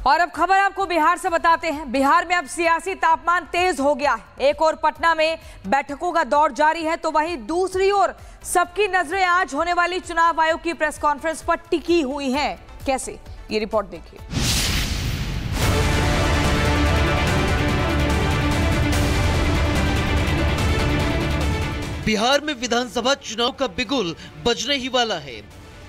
और अब खबर आपको बिहार से बताते हैं। बिहार में अब सियासी तापमान तेज हो गया है। एक ओर पटना में बैठकों का दौर जारी है, तो वहीं दूसरी ओर सबकी नजरें आज होने वाली चुनाव आयोग की प्रेस कॉन्फ्रेंस पर टिकी हुई हैं। कैसे, ये रिपोर्ट देखिए। बिहार में विधानसभा चुनाव का बिगुल बजने ही वाला है।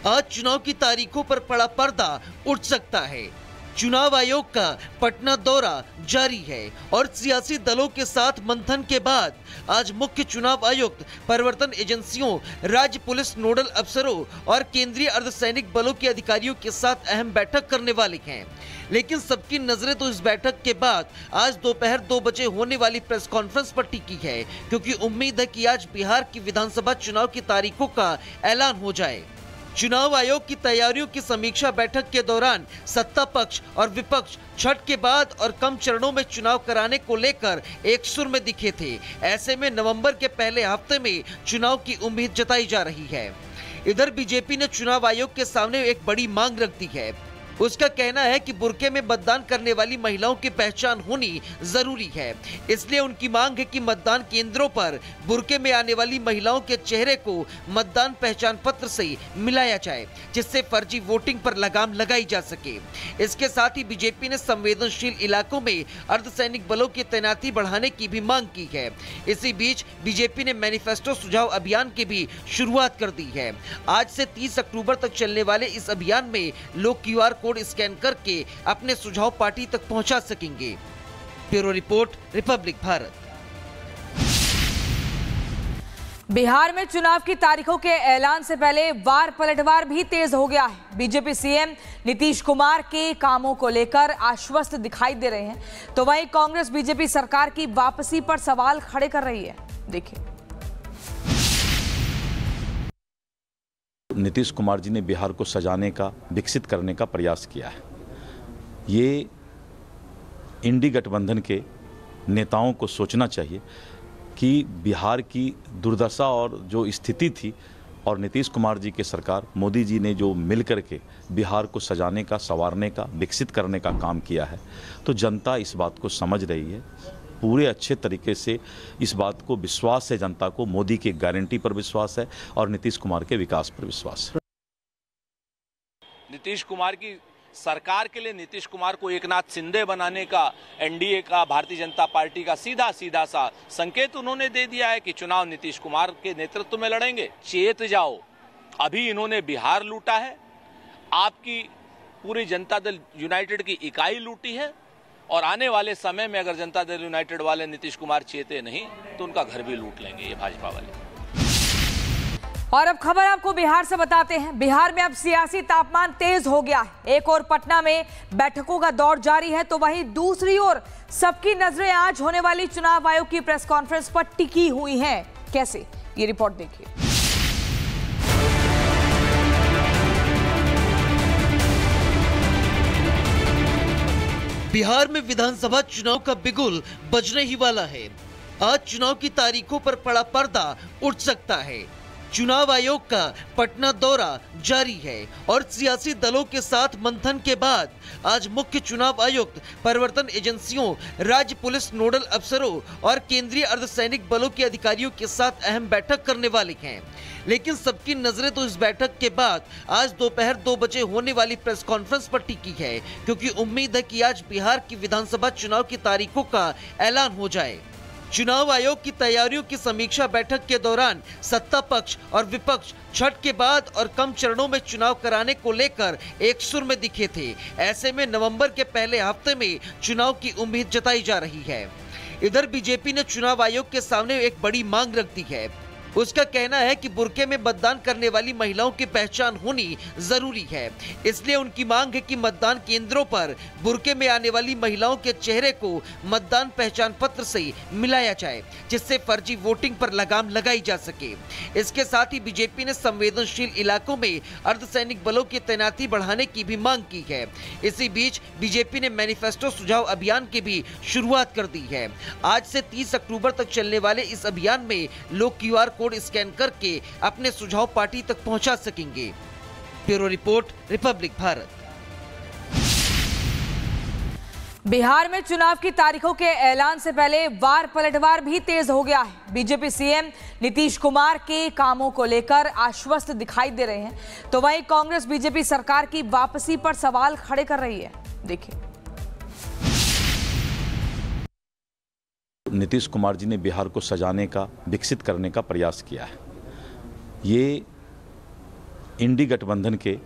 आज चुनाव की तारीखों पर पड़ा पर्दा उठ सकता है। चुनाव आयोग का पटना दौरा जारी है और सियासी दलों के साथ मंथन के बाद आज मुख्य चुनाव आयुक्त, परिवर्तन एजेंसियों, राज्य पुलिस नोडल अफसरों और केंद्रीय अर्धसैनिक बलों के अधिकारियों के साथ अहम बैठक करने वाले हैं। लेकिन सबकी नजरें तो इस बैठक के बाद आज दोपहर 2 बजे होने वाली प्रेस कॉन्फ्रेंस पर टिकी है, क्योंकि उम्मीद है कि आज बिहार की विधानसभा चुनाव की तारीखों का ऐलान हो जाए। चुनाव आयोग की तैयारियों की समीक्षा बैठक के दौरान सत्ता पक्ष और विपक्ष छठ के बाद और कम चरणों में चुनाव कराने को लेकर एक सुर में दिखे थे। ऐसे में नवंबर के पहले हफ्ते में चुनाव की उम्मीद जताई जा रही है। इधर बीजेपी ने चुनाव आयोग के सामने एक बड़ी मांग रख दी है। उसका कहना है कि बुर्के में मतदान करने वाली महिलाओं की पहचान होनी जरूरी है। इसलिए उनकी मांग है कि मतदान केंद्रों पर बुर्के में आने वाली महिलाओं के चेहरे को मतदान पहचान पत्र से मिलाया जाए, जिससे फर्जी वोटिंग पर लगाम लगाई जा सके। इसके साथ ही बीजेपी ने संवेदनशील इलाकों में अर्धसैनिक बलों की तैनाती बढ़ाने की भी मांग की है। इसी बीच बीजेपी ने मैनिफेस्टो सुझाव अभियान की भी शुरुआत कर दी है। आज से 30 अक्टूबर तक चलने वाले इस अभियान में लोग QR कोड स्कैन करके अपने सुझाव पार्टी तक पहुंचा सकेंगे। Bureau report, Republic Bharat. Bihar में चुनाव की तारीखों के ऐलान से पहले वार पलटवार भी तेज हो गया है। बीजेपी सीएम नीतीश कुमार के कामों को लेकर आश्वस्त दिखाई दे रहे हैं, तो वहीं कांग्रेस बीजेपी सरकार की वापसी पर सवाल खड़े कर रही है। देखिए। नीतीश कुमार जी ने बिहार को सजाने का, विकसित करने का प्रयास किया है। ये इंडी गठबंधन के नेताओं को सोचना चाहिए कि बिहार की दुर्दशा और जो स्थिति थी, और नीतीश कुमार जी की सरकार, मोदी जी ने जो मिलकर के बिहार को सजाने का, संवारने का, विकसित करने का काम किया है, तो जनता इस बात को समझ रही है। पूरे अच्छे तरीके से इस बात को विश्वास है जनता को। मोदी की गारंटी पर विश्वास है और नीतीश कुमार के विकास पर विश्वास है। नीतीश कुमार की सरकार के लिए नीतीश कुमार को एकनाथ शिंदे बनाने का एनडीए का, भारतीय जनता पार्टी का सीधा सा संकेत उन्होंने दे दिया है कि चुनाव नीतीश कुमार के नेतृत्व में लड़ेंगे। चेत जाओ, अभी इन्होंने बिहार लूटा है, आपकी पूरी जनता दल यूनाइटेड की इकाई लूटी है, और आने वाले समय में अगर जनता दल यूनाइटेड वाले नीतीश कुमार चेते नहीं तो उनका घर भी लूट लेंगे ये भाजपा वाले। और अब खबर आपको बिहार से बताते हैं। बिहार में अब सियासी तापमान तेज हो गया है। एक ओर पटना में बैठकों का दौर जारी है, तो वहीं दूसरी ओर सबकी नजरें आज होने वाली चुनाव आयोग की प्रेस कॉन्फ्रेंस पर टिकी हुई हैं। कैसे, ये रिपोर्ट देखिए। बिहार में विधानसभा चुनाव का बिगुल बजने ही वाला है। आज चुनाव की तारीखों पर पड़ा पर्दा उठ सकता है। चुनाव आयोग का पटना दौरा जारी है और सियासी दलों के साथ मंथन के बाद आज मुख्य चुनाव आयुक्त, परिवर्तन एजेंसियों, राज्य पुलिस नोडल अफसरों और केंद्रीय अर्धसैनिक बलों के अधिकारियों के साथ अहम बैठक करने वाले हैं। लेकिन सबकी नजरें तो इस बैठक के बाद आज दोपहर 2 बजे होने वाली प्रेस कॉन्फ्रेंस पर टिकी है, क्योंकि उम्मीद है कि आज बिहार की विधानसभा चुनाव की तारीखों का ऐलान हो जाए। चुनाव आयोग की तैयारियों की समीक्षा बैठक के दौरान सत्ता पक्ष और विपक्ष छठ के बाद और कम चरणों में चुनाव कराने को लेकर एक सुर में दिखे थे। ऐसे में नवंबर के पहले हफ्ते में चुनाव की उम्मीद जताई जा रही है। इधर बीजेपी ने चुनाव आयोग के सामने एक बड़ी मांग रख दी है। उसका कहना है कि बुर्के में मतदान करने वाली महिलाओं की पहचान होनी जरूरी है। इसलिए उनकी मांग है कि मतदान केंद्रों पर बुर्के में आने वाली महिलाओं के चेहरे को मतदान पहचान पत्र से मिलाया जाए, जिससे फर्जी वोटिंग पर लगाम लगाई जा सके। इसके साथ ही बीजेपी ने संवेदनशील इलाकों में अर्धसैनिक बलों की तैनाती बढ़ाने की भी मांग की है। इसी बीच बीजेपी ने मैनिफेस्टो सुझाव अभियान की भी शुरुआत कर दी है। आज से 30 अक्टूबर तक चलने वाले इस अभियान में लोग QR कोड स्कैन करके अपने सुझाव पार्टी तक पहुंचा सकेंगे। Bureau report, Republic Bharat. Bihar में चुनाव की तारीखों के ऐलान से पहले वार पलटवार भी तेज हो गया है। बीजेपी सीएम नीतीश कुमार के कामों को लेकर आश्वस्त दिखाई दे रहे हैं, तो वहीं कांग्रेस बीजेपी सरकार की वापसी पर सवाल खड़े कर रही है। देखिए, नीतीश कुमार जी ने बिहार को सजाने का, विकसित करने का प्रयास किया है। ये इंडी गठबंधन के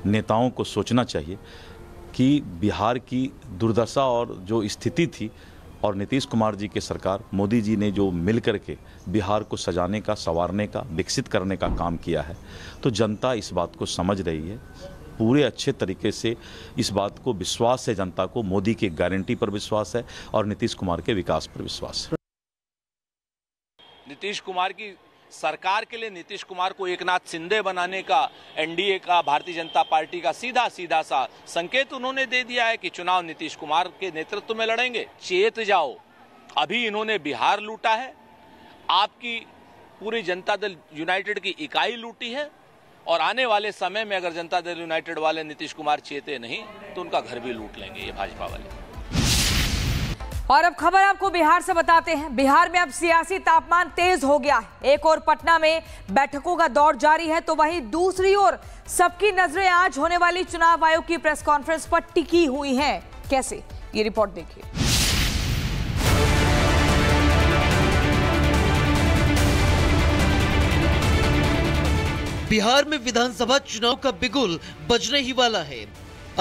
नेताओं को सोचना चाहिए कि बिहार की दुर्दशा और जो स्थिति थी, और नीतीश कुमार जी के सरकार, मोदी जी ने जो मिल कर के बिहार को सजाने का, संवारने का, विकसित करने का काम किया है, तो जनता इस बात को समझ रही है। पूरे अच्छे तरीके से इस बात को विश्वास है जनता को, मोदी की गारंटी पर विश्वास है और नीतीश कुमार के विकास पर विश्वास है। नीतीश कुमार की सरकार के लिए नीतीश कुमार को एकनाथ शिंदे बनाने का एनडीए का, भारतीय जनता पार्टी का सीधा सा संकेत उन्होंने दे दिया है कि चुनाव नीतीश कुमार के नेतृत्व में लड़ेंगे। चेत जाओ, अभी इन्होंने बिहार लूटा है, आपकी पूरी जनता दल यूनाइटेड की इकाई लूटी है, और आने वाले समय में अगर जनता दल यूनाइटेड वाले नीतीश कुमार चेते नहीं तो उनका घर भी लूट लेंगे ये भाजपा वाले। और अब खबर आपको बिहार से बताते हैं। बिहार में अब सियासी तापमान तेज हो गया है। एक ओर पटना में बैठकों का दौर जारी है, तो वहीं दूसरी ओर सबकी नजरें आज होने वाली चुनाव आयोग की प्रेस कॉन्फ्रेंस पर टिकी हुई हैं। कैसे, ये रिपोर्ट देखिए। बिहार में विधानसभा चुनाव का बिगुल बजने ही वाला है।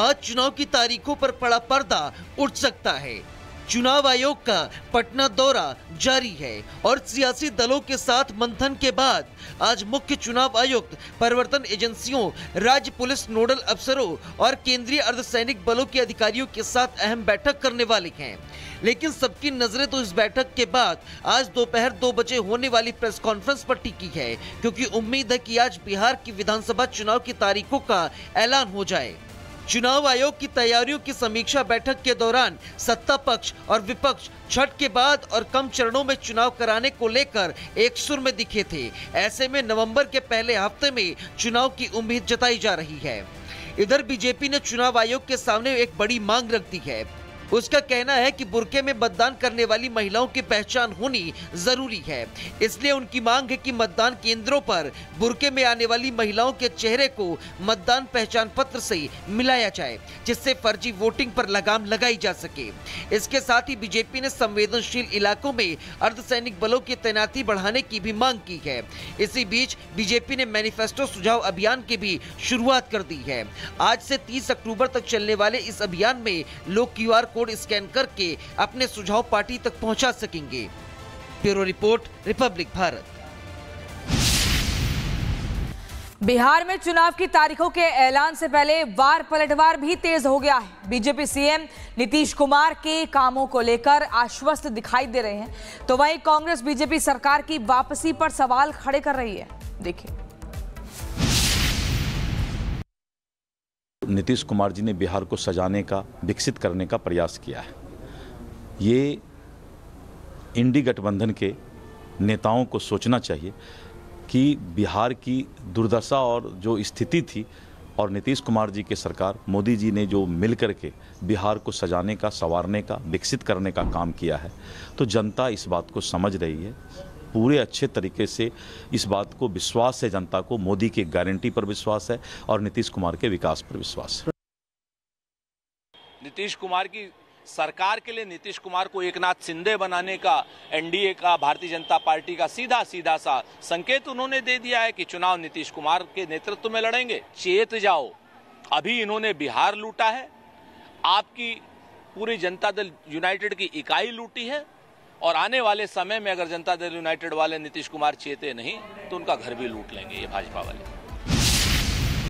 आज चुनाव की तारीखों पर पड़ा पर्दा उठ सकता है। चुनाव आयोग का पटना दौरा जारी है और सियासी दलों के साथ मंथन के बाद आज मुख्य चुनाव आयुक्त, परिवर्तन एजेंसियों, राज्य पुलिस नोडल अफसरों और केंद्रीय अर्धसैनिक बलों के अधिकारियों के साथ अहम बैठक करने वाले हैं। लेकिन सबकी नजरें तो इस बैठक के बाद आज दोपहर 2 बजे होने वाली प्रेस कॉन्फ्रेंस पर टिकी है, क्योंकि उम्मीद है कि आज बिहार की विधानसभा चुनाव की तारीखों का ऐलान हो जाए। चुनाव आयोग की तैयारियों की समीक्षा बैठक के दौरान सत्ता पक्ष और विपक्ष छठ के बाद और कम चरणों में चुनाव कराने को लेकर एक सुर में दिखे थे। ऐसे में नवंबर के पहले हफ्ते में चुनाव की उम्मीद जताई जा रही है। इधर बीजेपी ने चुनाव आयोग के सामने एक बड़ी मांग रख दी है। उसका कहना है कि बुर्के में मतदान करने वाली महिलाओं की पहचान होनी जरूरी है। इसलिए उनकी मांग है कि मतदान केंद्रों पर बुर्के में आने वाली महिलाओं के चेहरे को मतदान पहचान पत्र से मिलाया जाए, जिससे फर्जी वोटिंग पर लगाम लगाई जा सके। इसके साथ ही बीजेपी ने संवेदनशील इलाकों में अर्धसैनिक बलों की तैनाती बढ़ाने की भी मांग की है। इसी बीच बीजेपी ने मैनिफेस्टो सुझाव अभियान की भी शुरुआत कर दी है। आज से 30 अक्टूबर तक चलने वाले इस अभियान में लोग QR कोड स्कैन करके अपने सुझाव पार्टी तक पहुंचा सकेंगे। Bureau report, Republic Bharat. Bihar में चुनाव की तारीखों के ऐलान से पहले वार पलटवार भी तेज हो गया है। बीजेपी सीएम नीतीश कुमार के कामों को लेकर आश्वस्त दिखाई दे रहे हैं, तो वहीं कांग्रेस बीजेपी सरकार की वापसी पर सवाल खड़े कर रही है। देखिए, नीतीश कुमार जी ने बिहार को सजाने का, विकसित करने का प्रयास किया है। ये इंडी गठबंधन के नेताओं को सोचना चाहिए कि बिहार की दुर्दशा और जो स्थिति थी, और नीतीश कुमार जी के सरकार, मोदी जी ने जो मिल कर के बिहार को सजाने का, संवारने का, विकसित करने का काम किया है, तो जनता इस बात को समझ रही है। पूरे अच्छे तरीके से इस बात को विश्वास है जनता को, मोदी की गारंटी पर विश्वास है और नीतीश कुमार के विकास पर विश्वास है। नीतीश कुमार की सरकार के लिए नीतीश कुमार को एकनाथ शिंदे बनाने का एनडीए का, भारतीय जनता पार्टी का सीधा सा संकेत उन्होंने दे दिया है कि चुनाव नीतीश कुमार के नेतृत्व में लड़ेंगे। चेत जाओ, अभी इन्होंने बिहार लूटा है, आपकी पूरी जनता दल यूनाइटेड की इकाई लूटी है, और आने वाले समय में अगर जनता दल यूनाइटेड वाले नीतीश कुमार चेते नहीं तो उनका घर भी लूट लेंगे ये भाजपा वाले।